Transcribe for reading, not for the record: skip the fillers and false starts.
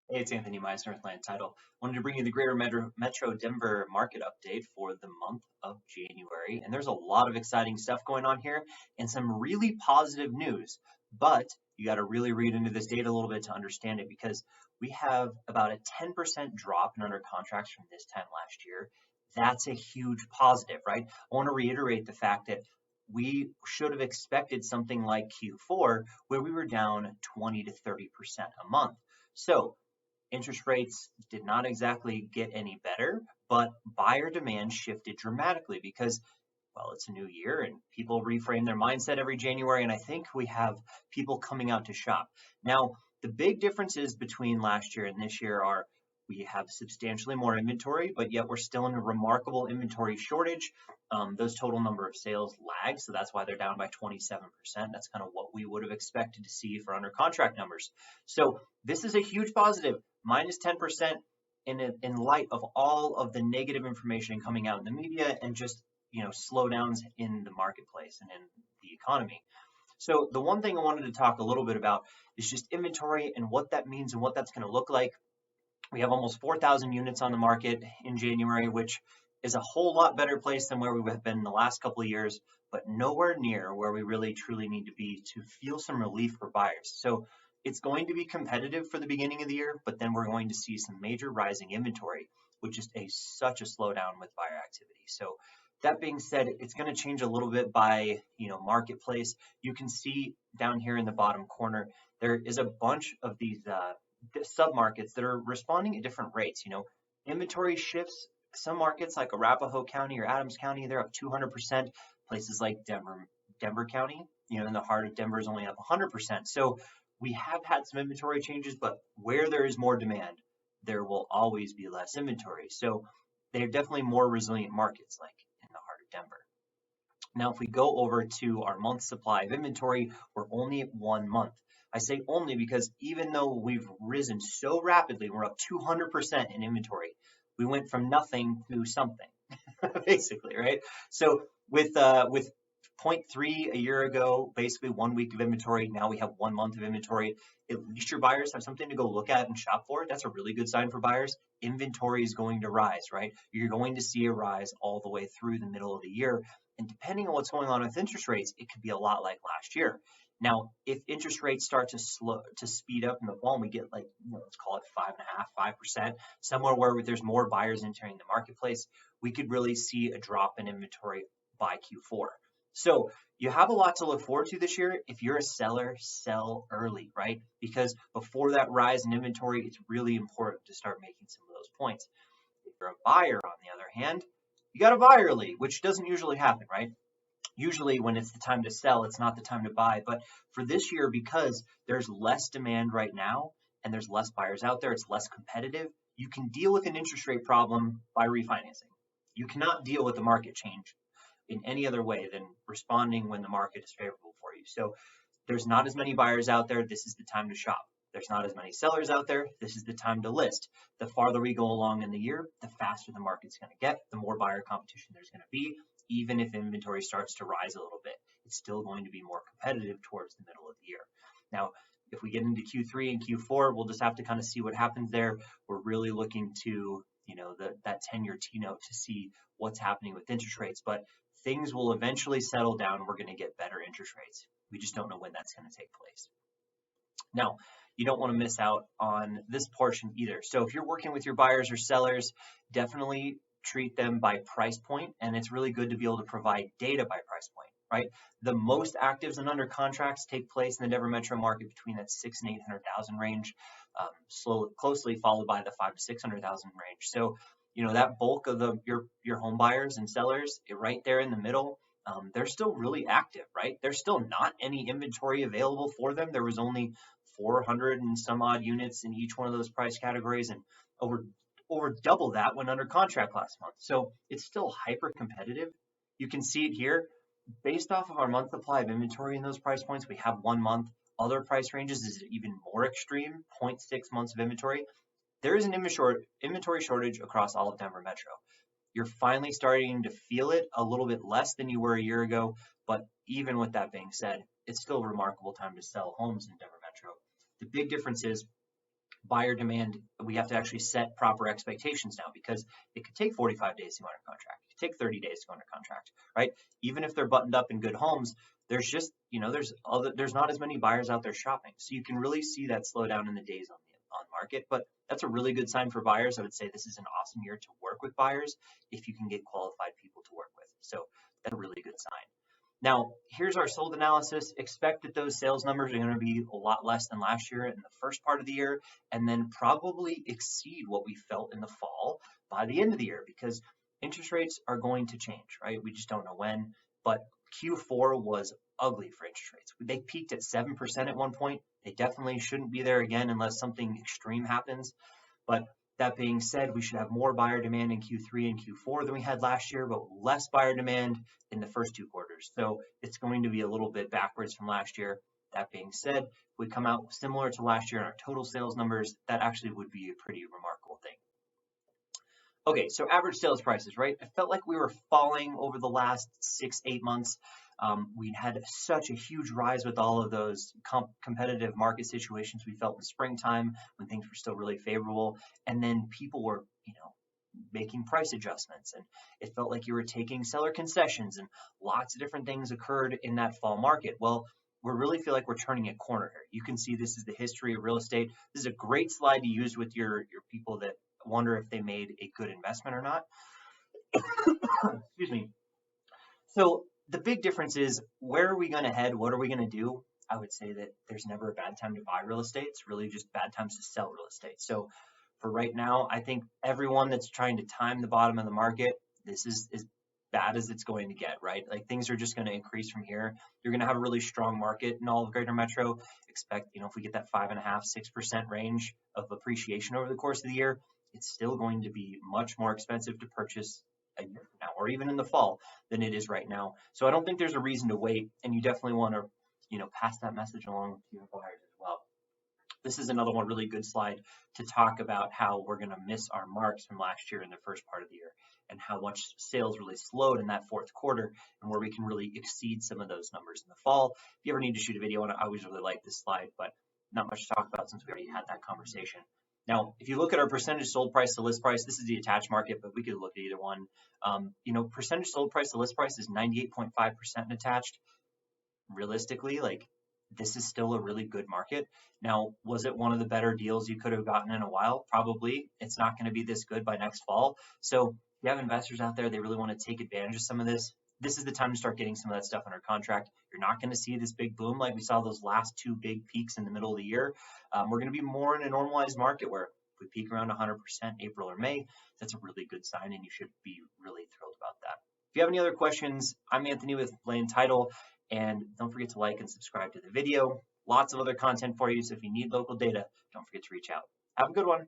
Hey, it's Anthony Meisner with Land Title. Wanted to bring you the Greater Metro Denver market update for the month of January. And there's a lot of exciting stuff going on here and some really positive news. But you got to really read into this data a little bit to understand it because we have about a 10% drop in under contracts from this time last year. That's a huge positive, right? I want to reiterate the fact that we should have expected something like Q4 where we were down 20 to 30% a month. So interest rates did not exactly get any better, but buyer demand shifted dramatically because, well, it's a new year and people reframe their mindset every January. And I think we have people coming out to shop. Now, the big differences between last year and this year are we have substantially more inventory, but yet we're still in a remarkable inventory shortage. Those total number of sales lag, so that's why they're down by 27%. That's kind of what we would have expected to see for under contract numbers. So this is a huge positive, minus 10% in light of all of the negative information coming out in the media and just slowdowns in the marketplace and in the economy. So the one thing I wanted to talk a little bit about is just inventory and what that means and what that's going to look like. We have almost 4,000 units on the market in January, which is a whole lot better place than where we have been in the last couple of years, but nowhere near where we really truly need to be to feel some relief for buyers. So it's going to be competitive for the beginning of the year, but then we're going to see some major rising inventory, which is such a slowdown with buyer activity. So that being said, it's going to change a little bit by marketplace. You can see down here in the bottom corner, there is a bunch of these submarkets that are responding at different rates. Inventory shifts. Some markets like Arapahoe County or Adams County, they're up 200%. Places like Denver County, in the heart of Denver is only up 100%. So we have had some inventory changes, but where there is more demand, there will always be less inventory. So they're definitely more resilient markets like in the heart of Denver. Now, if we go over to our month supply of inventory, we're only at 1 month. I say only because even though we've risen so rapidly, we're up 200% in inventory. We went from nothing to something, basically, right? So with 0.3 a year ago, basically 1 week of inventory. Now we have 1 month of inventory. At least your buyers have something to go look at and shop for. That's a really good sign for buyers. Inventory is going to rise, right? You're going to see a rise all the way through the middle of the year. And depending on what's going on with interest rates, it could be a lot like last year. Now, if interest rates start to speed up in the fall, and we get let's call it 5.5%, 5%, somewhere where there's more buyers entering the marketplace, we could really see a drop in inventory by Q4. So you have a lot to look forward to this year. If you're a seller, sell early, right? Because before that rise in inventory, it's really important to start making some of those points. If you're a buyer, on the other hand, you got to buy early, which doesn't usually happen, right? Usually when it's the time to sell, it's not the time to buy. But for this year, because there's less demand right now and there's less buyers out there, it's less competitive, you can deal with an interest rate problem by refinancing. You cannot deal with the market change in any other way than responding when the market is favorable for you. So there's not as many buyers out there. This is the time to shop. There's not as many sellers out there. This is the time to list. The farther we go along in the year, the faster the market's going to get, the more buyer competition there's going to be. Even if inventory starts to rise a little bit, it's still going to be more competitive towards the middle of the year. Now, if we get into Q3 and Q4, we'll just have to kind of see what happens there. We're really looking to, that 10-year T-note to see what's happening with interest rates, but things will eventually settle down. We're going to get better interest rates. We just don't know when that's going to take place. Now, you don't want to miss out on this portion either. So if you're working with your buyers or sellers, definitely treat them by price point, and it's really good to be able to provide data by price point, right? The most actives and under contracts take place in the Denver metro market between that 600,000 and 800,000 range, closely followed by the 500,000 to 600,000 range. So that bulk of your home buyers and sellers right there in the middle, they're still really active, right? There's still not any inventory available for them. There was only 400 and some odd units in each one of those price categories, and over double that went under contract last month. So it's still hyper competitive. You can see it here. Based off of our month supply of inventory in those price points, we have 1 month. Other price ranges is even more extreme, 0.6 months of inventory. There is an inventory shortage across all of Denver Metro. You're finally starting to feel it a little bit less than you were a year ago, but even with that being said, it's still a remarkable time to sell homes in Denver Metro. The big difference is buyer demand, we have to actually set proper expectations now, because it could take 45 days to go under contract. It could take 30 days to go under contract, right? Even if they're buttoned up in good homes, there's just, there's not as many buyers out there shopping. So you can really see that slowdown in the days on market, but that's a really good sign for buyers. I would say this is an awesome year to work with buyers if you can get qualified people to work with. So that's a really good sign. Now, here's our sold analysis. Expect that those sales numbers are going to be a lot less than last year in the first part of the year, and then probably exceed what we felt in the fall by the end of the year, because interest rates are going to change, right? We just don't know when, but Q4 was ugly for interest rates. They peaked at 7% at one point. They definitely shouldn't be there again unless something extreme happens. But that being said, we should have more buyer demand in Q3 and Q4 than we had last year, but less buyer demand in the first two quarters. So it's going to be a little bit backwards from last year. That being said, if we come out similar to last year in our total sales numbers, that actually would be a pretty remarkable thing. Okay, so average sales prices, right? It felt like we were falling over the last 6-8 months. We had such a huge rise with all of those competitive market situations we felt in springtime when things were still really favorable. And then people were, making price adjustments, and it felt like you were taking seller concessions, and lots of different things occurred in that fall market. Well, we really feel like we're turning a corner here. You can see this is the history of real estate. This is a great slide to use with your people that wonder if they made a good investment or not. Excuse me. So the big difference is, where are we going to head? What are we going to do? I would say that there's never a bad time to buy real estate. It's really just bad times to sell real estate. So for right now, I think everyone that's trying to time the bottom of the market, this is as bad as it's going to get, right? Like, things are just going to increase from here. You're going to have a really strong market in all of Greater Metro. Expect, if we get that 5.5–6% range of appreciation over the course of the year, it's still going to be much more expensive to purchase a year from now, or even in the fall, than it is right now. So I don't think there's a reason to wait, and you definitely want to, pass that message along to your buyers as well. This is another one really good slide to talk about how we're going to miss our marks from last year in the first part of the year, and how much sales really slowed in that fourth quarter, and where we can really exceed some of those numbers in the fall. If you ever need to shoot a video on it, I always really like this slide, but not much to talk about since we already had that conversation. Now, if you look at our percentage sold price to list price, this is the attached market, but we could look at either one. Percentage sold price to list price is 98.5% attached. Realistically, this is still a really good market. Now, was it one of the better deals you could have gotten in a while? Probably. It's not going to be this good by next fall. So if you have investors out there, they really want to take advantage of some of this, this is the time to start getting some of that stuff under contract. You're not going to see this big boom like we saw those last two big peaks in the middle of the year. We're going to be more in a normalized market where if we peak around 100% April or May, that's a really good sign, and you should be really thrilled about that. If you have any other questions, I'm Anthony with Land Title, and don't forget to like and subscribe to the video. Lots of other content for you, so if you need local data, don't forget to reach out. Have a good one.